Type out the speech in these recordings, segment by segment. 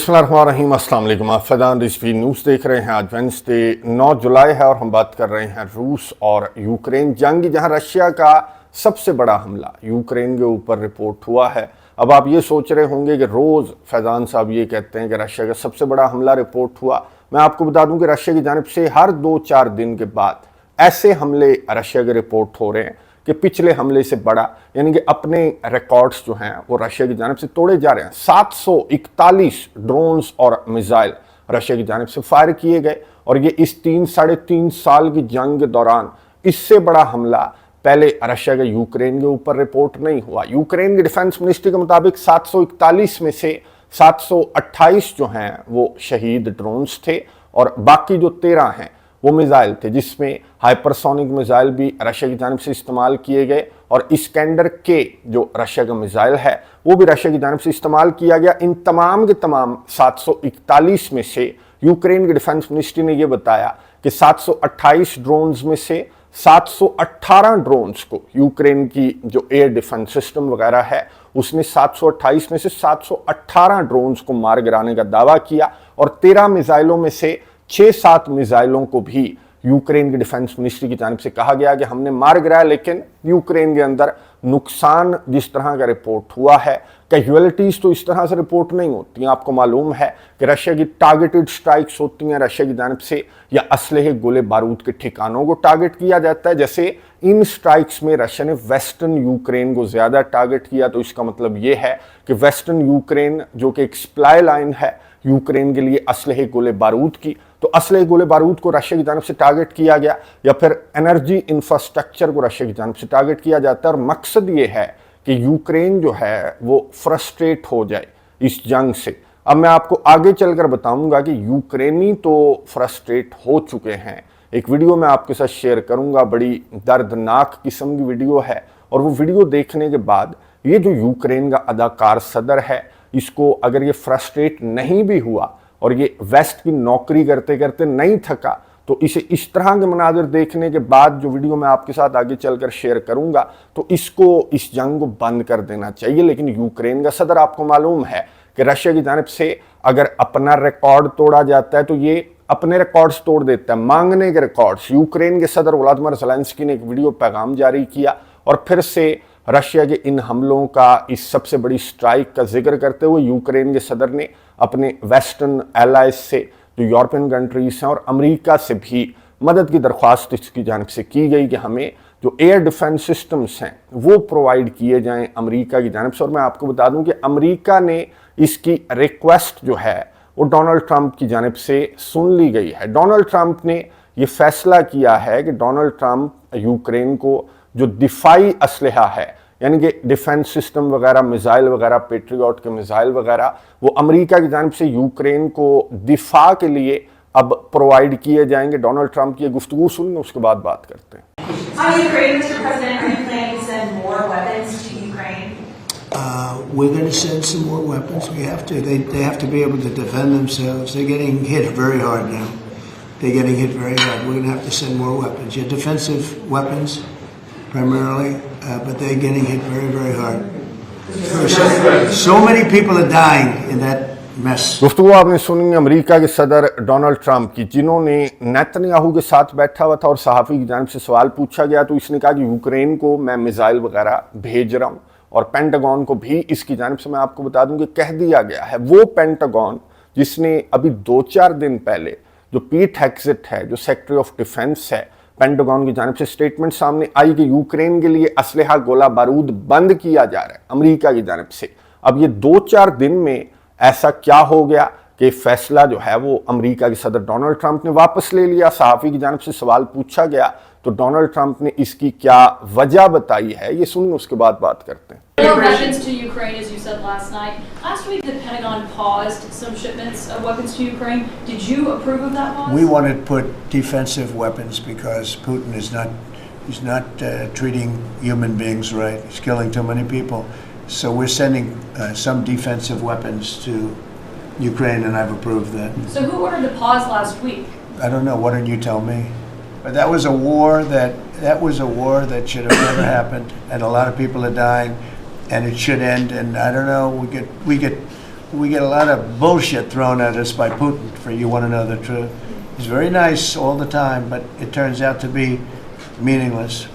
बिस्मिल्लाहिर्रहमानिर्रहीम, अस्सलाम वालेकुम। आप फैज़ान रिजवी न्यूज़ देख रहे हैं। आज वेडनेसडे 9 जुलाई है और हम बात कर रहे हैं रूस और यूक्रेन जंग, जहां रशिया का सबसे बड़ा हमला यूक्रेन के ऊपर रिपोर्ट हुआ है। अब आप ये सोच रहे होंगे कि रोज़ फैज़ान साहब ये कहते हैं कि रशिया का सबसे बड़ा हमला रिपोर्ट हुआ। मैं आपको बता दूं कि रशिया की जानिब से हर 2-4 दिन के बाद ऐसे हमले रशिया के रिपोर्ट हो रहे हैं कि पिछले हमले से बड़ा, यानी कि अपने रिकॉर्ड्स जो हैं वो रशिया की जानिब से तोड़े जा रहे हैं। 741 ड्रोन्स और मिसाइल रशिया की जानिब से फायर किए गए और ये इस 3-3.5 साल की जंग के दौरान इससे बड़ा हमला पहले रशिया के यूक्रेन के ऊपर रिपोर्ट नहीं हुआ। यूक्रेन के डिफेंस मिनिस्ट्री के मुताबिक 741 में से 728 जो हैं वो शहीद ड्रोन्स थे और बाकी जो 13 हैं वो मिसाइल थे, जिसमें हाइपरसोनिक मिसाइल भी रशिया की जानिब से इस्तेमाल किए गए और इस्कैंडर के जो रशिया का मिसाइल है वो भी रशिया की जानिब से इस्तेमाल किया गया। इन तमाम के तमाम 741 में से यूक्रेन के डिफेंस मिनिस्ट्री ने यह बताया कि 728 ड्रोन्स में से 718 ड्रोन्स को यूक्रेन की जो एयर डिफेंस सिस्टम वगैरह है उसने 728 में से 718 ड्रोन्स को मार गिराने का दावा किया और 13 मिसाइलों में से 6-7 मिसाइलों को भी यूक्रेन की डिफेंस मिनिस्ट्री की जानिब से कहा गया कि हमने मार गिराया। लेकिन यूक्रेन के अंदर नुकसान जिस तरह का रिपोर्ट हुआ है, कैजुअलिटीज तो इस तरह से रिपोर्ट नहीं होती हैं। आपको मालूम है कि रशिया की टारगेटेड स्ट्राइक्स होती हैं रशिया की जानिब से, या असलहे गोले बारूद के ठिकानों को टारगेट किया जाता है। जैसे इन स्ट्राइक्स में रशिया ने वेस्टर्न यूक्रेन को ज्यादा टारगेट किया, तो इसका मतलब ये है कि वेस्टर्न यूक्रेन जो कि एक सप्लाई लाइन है यूक्रेन के लिए असलहे गोले बारूद की, तो असलहे गोले बारूद को रशिया की जानिब से टारगेट किया गया, या फिर एनर्जी इंफ्रास्ट्रक्चर को रशिया की जानिब से टारगेट किया जाता है। और मकसद ये है कि यूक्रेन जो है वो फ्रस्ट्रेट हो जाए इस जंग से। अब मैं आपको आगे चलकर बताऊंगा कि यूक्रेनी तो फ्रस्ट्रेट हो चुके हैं। एक वीडियो मैं आपके साथ शेयर करूंगा, बड़ी दर्दनाक किस्म की वीडियो है, और वो वीडियो देखने के बाद ये जो यूक्रेन का अदाकार सदर है, इसको अगर ये फ्रस्ट्रेट नहीं भी हुआ और ये वेस्ट की नौकरी करते करते नहीं थका, तो इसे इस तरह के मनाजिर देखने के बाद जो वीडियो मैं आपके साथ आगे चलकर शेयर करूंगा, तो इसको इस जंग को बंद कर देना चाहिए। लेकिन यूक्रेन का सदर, आपको मालूम है कि रशिया की जानिब से अगर अपना रिकॉर्ड तोड़ा जाता है तो ये अपने रिकॉर्ड्स तोड़ देता है, मांगने के रिकॉर्ड्स। यूक्रेन के सदर व्लादिमीर ज़ेलेंस्की ने एक वीडियो पैगाम जारी किया और फिर से रशिया के इन हमलों का, इस सबसे बड़ी स्ट्राइक का जिक्र करते हुए यूक्रेन के सदर ने अपने वेस्टर्न एलाइज से, जो यूरोपियन कंट्रीज हैं और अमेरिका से भी मदद की दरख्वास्त इसकी जानिब से की गई कि हमें जो एयर डिफेंस सिस्टम्स हैं वो प्रोवाइड किए जाएं अमेरिका की जानिब से। और मैं आपको बता दूं कि अमेरिका ने इसकी रिक्वेस्ट जो है वो डोनाल्ड ट्रंप की जानिब से सुन ली गई है। डोनाल्ड ट्रंप ने ये फैसला किया है कि डोनाल्ड ट्रंप यूक्रेन को जो दिफाई असलहा है, यानी कि डिफेंस सिस्टम वगैरह, मिसाइल वगैरह, पेट्रियट के मिसाइल वगैरह, वो अमेरिका की जानिब से यूक्रेन को दिफा के लिए अब प्रोवाइड किए जाएंगे। डोनाल्ड ट्रंप की गुफ्तगू सुनिए, उसके बाद बात करते हैं। We're going to send some more weapons. We have to. They have to be able to defend themselves. They're getting hit very hard now. They're getting hit very hard. We're going to have to send more weapons. Yeah, defensive weapons primarily, but they're getting hit very, very hard. So many people are dying in that mess. गुफ्तगू आपने सुनी America के सदर Donald Trump की, जिन्होंने Netanyahu के साथ बैठा हुआ था और सहाफ़ी की जानिब से सवाल पूछा गया तो इसने कहा कि यूक्रेन को मैं मिसाइल वगैरह भेज रहा हूँ, और पेंटागन को भी इसकी जानिब से मैं आपको बता दूं कि कह दिया गया है। वो पेंटागन जिसने अभी 2-4 दिन पहले, जो पीट हेग्सेट है, जो सेक्रेटरी ऑफ डिफेंस है, पेंटागन की जानिब से स्टेटमेंट सामने आई कि यूक्रेन के लिए असलहा गोला बारूद बंद किया जा रहा है अमेरिका की जानिब से। अब ये 2-4 दिन में ऐसा क्या हो गया कि फैसला जो है वो अमेरिका के सदर डोनाल्ड ट्रंप ने वापस ले लिया। सहाफ़ी की जानिब से सवाल पूछा गया तो डोनाल्ड ट्रंप ने इसकी क्या वजह बताई है, ये सुनिए, उसके बाद बात करते हैं। More weapons to Ukraine, as you said last night. Last week, the Pentagon paused some shipments of weapons to Ukraine. Did you approve of that pause? We want to put defensive weapons because Putin is not treating human beings right. He's killing too many people. So we're sending some defensive weapons to Ukraine, and I've approved that. So who ordered the pause last week? I don't know. Why don't you tell me? But that was a war that should have never happened, and a lot of people are dying. And it should end. And I don't know. we get a lot of bullshit thrown at us by Putin, for you want to know the truth. He's very nice all the time, but it turns out to be meaningless.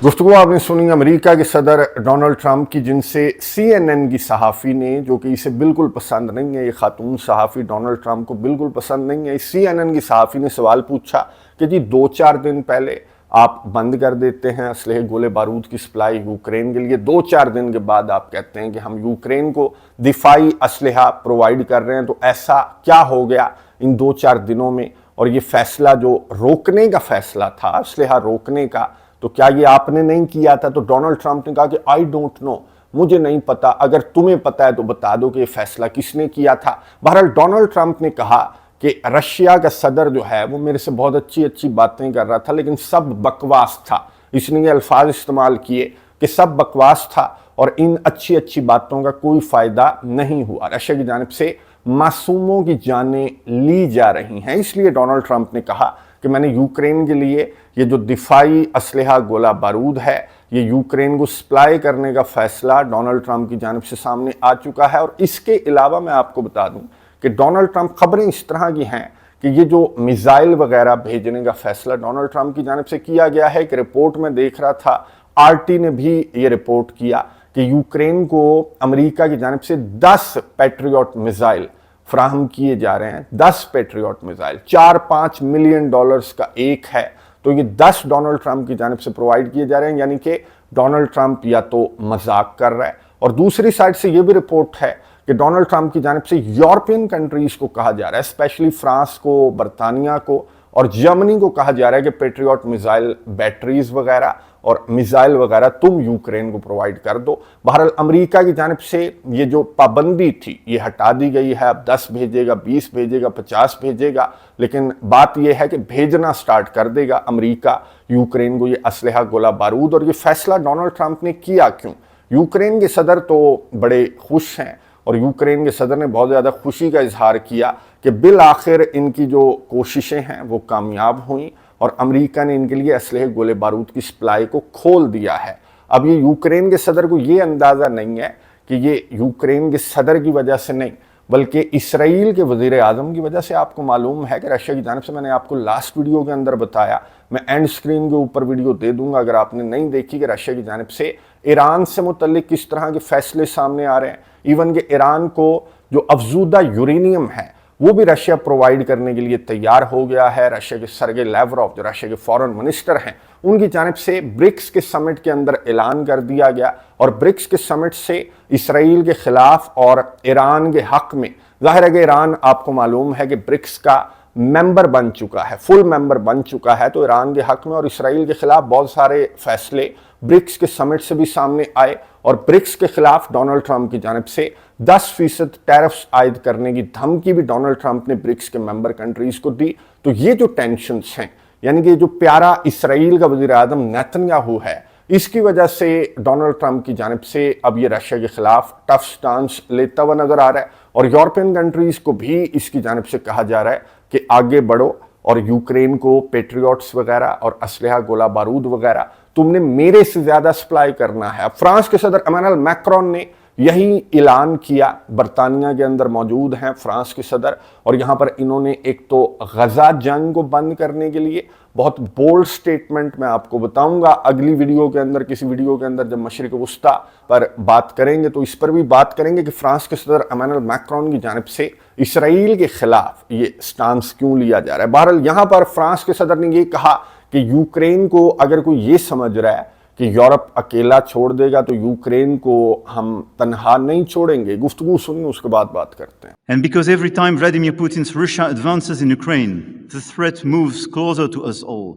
गुफ्तगू आपने सुनी America के सदर Donald Trump की, जिनसे CNN की सहाफ़ी ने, जो कि इसे बिल्कुल पसंद नहीं है, ये खातून सहाफ़ी डोनाल्ड ट्रंप को बिल्कुल पसंद नहीं है, CNN की सहाफ़ी ने सवाल पूछा कि जी 2-4 दिन पहले आप बंद कर देते हैं असलहे गोले बारूद की सप्लाई यूक्रेन के लिए, 2-4 दिन के बाद आप कहते हैं कि हम यूक्रेन को दिफाई असलहा प्रोवाइड कर रहे हैं, तो ऐसा क्या हो गया इन 2-4 दिनों में? और ये फैसला जो रोकने का फैसला था, असलहा रोकने का, तो क्या ये आपने नहीं किया था? तो डोनाल्ड ट्रंप ने कहा कि आई डोंट नो, मुझे नहीं पता, अगर तुम्हें पता है तो बता दो कि ये फैसला किसने किया था। बहरहाल डोनाल्ड ट्रंप ने कहा कि रशिया का सदर जो है वो मेरे से बहुत अच्छी बातें कर रहा था, लेकिन सब बकवास था। इसने ये अल्फाज इस्तेमाल किए कि सब बकवास था और इन अच्छी बातों का कोई फ़ायदा नहीं हुआ। रशिया की जानिब से मासूमों की जानें ली जा रही हैं, इसलिए डोनाल्ड ट्रंप ने कहा कि मैंने यूक्रेन के लिए ये जो दिफाई असलहा गोला बारूद है, ये यूक्रेन को सप्लाई करने का फैसला डोनाल्ड ट्रंप की जानिब से सामने आ चुका है। और इसके अलावा मैं आपको बता दूं कि डोनाल्ड ट्रंप, खबरें इस तरह की हैं कि ये जो मिसाइल वगैरह भेजने का फैसला डोनाल्ड ट्रंप की जानिब से किया गया है। एक रिपोर्ट में देख रहा था, RT ने भी ये रिपोर्ट किया कि यूक्रेन को अमेरिका की जानिब से 10 पैट्रियट मिसाइल फराहम किए जा रहे हैं। 10 पैट्रियट मिसाइल, $4-5 मिलियन का एक है, तो ये 10 डोनाल्ड ट्रंप की जानिब से प्रोवाइड किए जा रहे हैं, यानी कि डोनाल्ड ट्रंप या तो मजाक कर रहा है। और दूसरी साइड से ये भी रिपोर्ट है कि डोनाल्ड ट्रंप की जानिब से यूरोपियन कंट्रीज को कहा जा रहा है, स्पेशली फ्रांस को, बरतानिया को और जर्मनी को कहा जा रहा है कि पैट्रियट मिसाइल बैटरीज वगैरह और मिसाइल वगैरह तुम यूक्रेन को प्रोवाइड कर दो। बहरहाल अमेरिका की जानिब से ये जो पाबंदी थी ये हटा दी गई है। अब 10 भेजेगा, 20 भेजेगा, 50 भेजेगा, लेकिन बात यह है कि भेजना स्टार्ट कर देगा अमेरिका यूक्रेन को ये असलहा गोला बारूद। और ये फैसला डोनाल्ड ट्रंप ने किया क्यों? यूक्रेन के सदर तो बड़े खुश हैं और यूक्रेन के सदर ने बहुत ज़्यादा खुशी का इजहार किया कि बिल आखिर इनकी जो कोशिशें हैं वो कामयाब हुई और अमेरिका ने इनके लिए असलहे गोले बारूद की सप्लाई को खोल दिया है। अब ये यूक्रेन के सदर को ये अंदाज़ा नहीं है कि ये यूक्रेन के सदर की वजह से नहीं, बल्कि इसराइल के वज़ीर आज़म की वजह से। आपको मालूम है कि रशिया की जानिब से, मैंने आपको लास्ट वीडियो के अंदर बताया, मैं एंड स्क्रीन के ऊपर वीडियो दे दूंगा अगर आपने नहीं देखी, कि रशिया की जानिब से ईरान से मुतल्लिक किस तरह के फैसले सामने आ रहे हैं। इवन कि ईरान को जो अफजूदा यूरेनियम है वो भी रशिया प्रोवाइड करने के लिए तैयार हो गया है। रशिया के सरगे लैवरोव, जो रशिया के फॉरेन मिनिस्टर हैं, उनकी जानिब से ब्रिक्स के समिट के अंदर ऐलान कर दिया गया और ब्रिक्स के समिट से इसराइल के खिलाफ और ईरान के हक में, जाहिर है कि ईरान, आपको मालूम है कि ब्रिक्स का मेंबर बन चुका है, फुल मेंबर बन चुका है, तो ईरान के हक में और इसराइल के खिलाफ बहुत सारे फैसले ब्रिक्स के समिट से भी सामने आए। और ब्रिक्स के खिलाफ डोनाल्ड ट्रंप की जानिब से 10% टैरिफ्स आयद करने की धमकी भी डोनाल्ड ट्रंप ने ब्रिक्स के मेंबर कंट्रीज को दी। तो ये जो टेंशन्स हैं, यानी कि जो प्यारा इसराइल का वज़ीर आज़म नेतन्याहू है, इसकी वजह से डोनाल्ड ट्रंप की जानिब से अब ये रशिया के खिलाफ टफ स्टांस लेता हुआ नजर आ रहा है। और यूरोपियन कंट्रीज को भी इसकी जानिब से कहा जा रहा है कि आगे बढ़ो और यूक्रेन को पैट्रियट्स वगैरह और असलहा गोला बारूद वगैरह तुमने मेरे से ज़्यादा सप्लाई करना है। अब फ्रांस के सदर इमैनुअल मैक्रोन ने यही ऐलान किया, बरतानिया के अंदर मौजूद हैं फ्रांस के सदर, और यहाँ पर इन्होंने एक तो गजा जंग को बंद करने के लिए बहुत बोल्ड स्टेटमेंट, मैं आपको बताऊंगा अगली वीडियो के अंदर, किसी वीडियो के अंदर जब मशरिक वस्ता पर बात करेंगे तो इस पर भी बात करेंगे कि फ्रांस के सदर इमैनुअल मैक्रोन की जानिब से इसराइल के खिलाफ ये स्टांस क्यों लिया जा रहा है। बहरहाल यहाँ पर फ्रांस के सदर ने ये कहा कि यूक्रेन को अगर कोई ये समझ रहा है कि यूरोप अकेला छोड़ देगा तो यूक्रेन को हम तनहा नहीं छोड़ेंगे। गुफ्तगू सुनिए, उसके बाद बात करते हैं। And because every time Vladimir Putin's Russia advances in Ukraine, the threat moves closer to us all.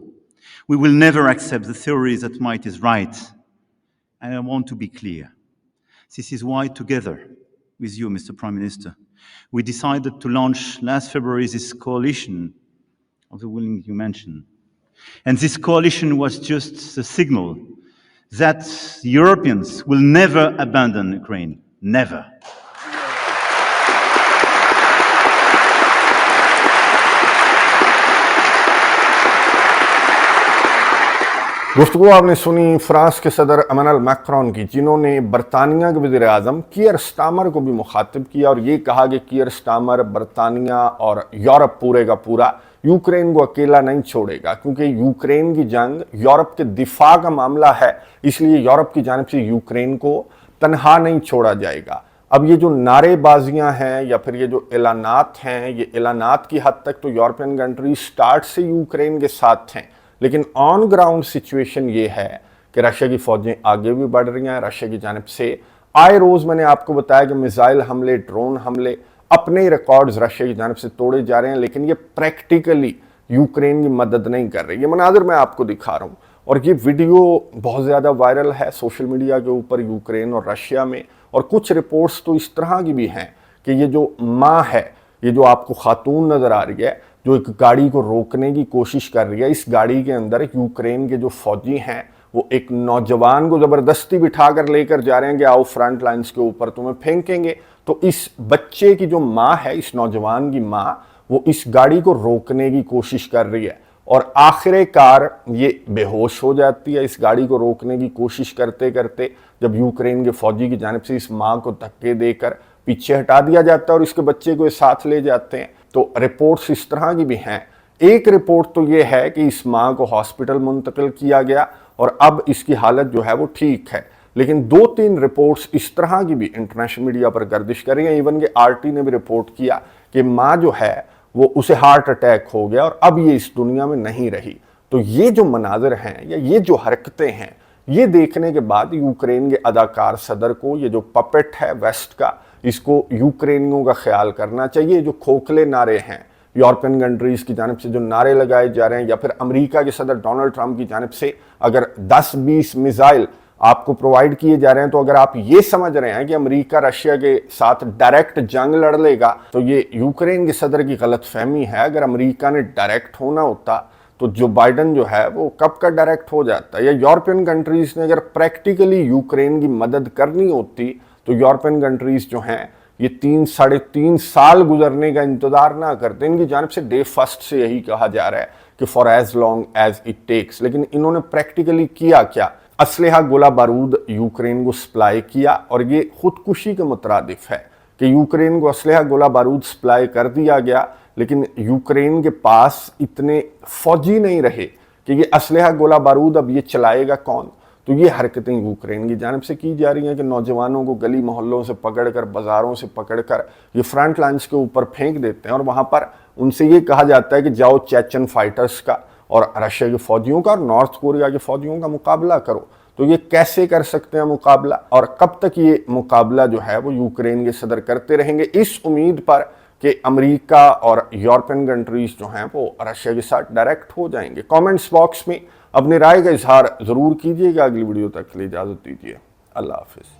We will never accept the theory that might is right. And I want to be clear. This is why, together with you, Mr. Prime Minister, we decided to launch last February this coalition of the willing you mentioned. And this coalition was just the signal that Europeans will never abandon Ukraine. Never. गुफ्तगू आपने सुनी France के सदर Emmanuel Macron की, जिन्होंने बरतानिया के वज़ीर आज़म कीयर स्टामर को भी मुखातिब किया और ये कहा कि कीयर स्टामर बरतानिया और यूरोप पूरे का पूरा यूक्रेन को अकेला नहीं छोड़ेगा, क्योंकि यूक्रेन की जंग यूरोप के दिफा का मामला है, इसलिए यूरोप की जानिब से यूक्रेन को तनहा नहीं छोड़ा जाएगा। अब ये जो नारेबाजियां हैं या फिर ये जो ऐलानात हैं, ये ऐलानात की हद तक तो यूरोपियन कंट्री स्टार्ट से यूक्रेन के साथ हैं, लेकिन ऑन ग्राउंड सिचुएशन ये है कि रशिया की फौजें आगे भी बढ़ रही हैं। रशिया की जानिब से आए रोज़ मैंने आपको बताया कि मिसाइल हमले, ड्रोन हमले, अपने रिकॉर्ड्स रशिया की जानिब से तोड़े जा रहे हैं, लेकिन ये प्रैक्टिकली यूक्रेन की मदद नहीं कर रही। ये मनाज़र मैं आपको दिखा रहा हूँ और ये वीडियो बहुत ज़्यादा वायरल है सोशल मीडिया के ऊपर यूक्रेन और रशिया में, और कुछ रिपोर्ट्स तो इस तरह की भी हैं कि ये जो माँ है, ये जो आपको खातून नज़र आ रही है, जो एक गाड़ी को रोकने की कोशिश कर रही है, इस गाड़ी के अंदर यूक्रेन के जो फौजी हैं वो एक नौजवान को ज़बरदस्ती बिठा कर लेकर जा रहे हैं कि आओ फ्रंट लाइन्स के ऊपर तुम्हें फेंकेंगे। तो इस बच्चे की जो माँ है, इस नौजवान की माँ, वो इस गाड़ी को रोकने की कोशिश कर रही है और आखिरकार ये बेहोश हो जाती है इस गाड़ी को रोकने की कोशिश करते करते, जब यूक्रेन के फौजी की जानिब से इस माँ को धक्के देकर पीछे हटा दिया जाता है और इसके बच्चे को साथ ले जाते हैं। तो रिपोर्ट्स इस तरह की भी हैं। एक रिपोर्ट तो ये है कि इस माँ को हॉस्पिटल मुंतकिल किया गया और अब इसकी हालत जो है वो ठीक है, लेकिन 2-3 रिपोर्ट्स इस तरह की भी इंटरनेशनल मीडिया पर गर्दिश कर रही हैं। इवन के आरटी ने भी रिपोर्ट किया कि माँ जो है वो उसे हार्ट अटैक हो गया और अब ये इस दुनिया में नहीं रही। तो ये जो मनाजिर हैं या ये जो हरकतें हैं, ये देखने के बाद यूक्रेन के अदाकार सदर को, ये जो पपेट है वेस्ट का, इसको यूक्रेनियों का ख्याल करना चाहिए। जो खोखले नारे हैं यूरोपियन कंट्रीज़ की जानिब से जो नारे लगाए जा रहे हैं, या फिर अमेरिका के सदर डोनाल्ड ट्रंप की जानिब से अगर 10-20 मिसाइल आपको प्रोवाइड किए जा रहे हैं, तो अगर आप ये समझ रहे हैं कि अमेरिका रशिया के साथ डायरेक्ट जंग लड़ लेगा, तो ये यूक्रेन के सदर की गलतफहमी है। अगर अमेरिका ने डायरेक्ट होना होता तो जो बाइडन जो है वो कब का डायरेक्ट हो जाता, या यूरोपियन कंट्रीज़ ने अगर प्रैक्टिकली यूक्रेन की मदद करनी होती तो यूरोपियन कंट्रीज़ जो हैं ये 3-3.5 साल गुजरने का इंतज़ार ना करते। इनकी जानिब से डे फर्स्ट से यही कहा जा रहा है कि for as long as it takes, लेकिन इन्होंने प्रैक्टिकली किया क्या? असलहा गोला बारूद यूक्रेन को सप्लाई किया और ये खुदकुशी के मुतरादिफ है कि यूक्रेन को असलहा गोला बारूद सप्लाई कर दिया गया, लेकिन यूक्रेन के पास इतने फौजी नहीं रहे कि ये असलहा गोला बारूद अब ये चलाएगा कौन। तो ये हरकतें यूक्रेन की जानिब से की जा रही हैं कि नौजवानों को गली मोहल्लों से पकड़कर, बाज़ारों से पकड़कर ये फ्रंट लाइन्स के ऊपर फेंक देते हैं और वहाँ पर उनसे ये कहा जाता है कि जाओ चेचन फाइटर्स का और रशिया के फौजियों का और नॉर्थ कोरिया के फौजियों का मुकाबला करो। तो ये कैसे कर सकते हैं मुकाबला, और कब तक ये मुकाबला जो है वो यूक्रेन के सदर करते रहेंगे, इस उम्मीद पर कि अमेरिका और यूरोपियन कंट्रीज़ जो हैं वो रशिया के साथ डायरेक्ट हो जाएंगे। कमेंट्स बॉक्स में अपनी राय का इजहार ज़रूर कीजिएगा। अगली वीडियो तक के लिए इजाज़त दीजिए। अल्लाह हाफिज़।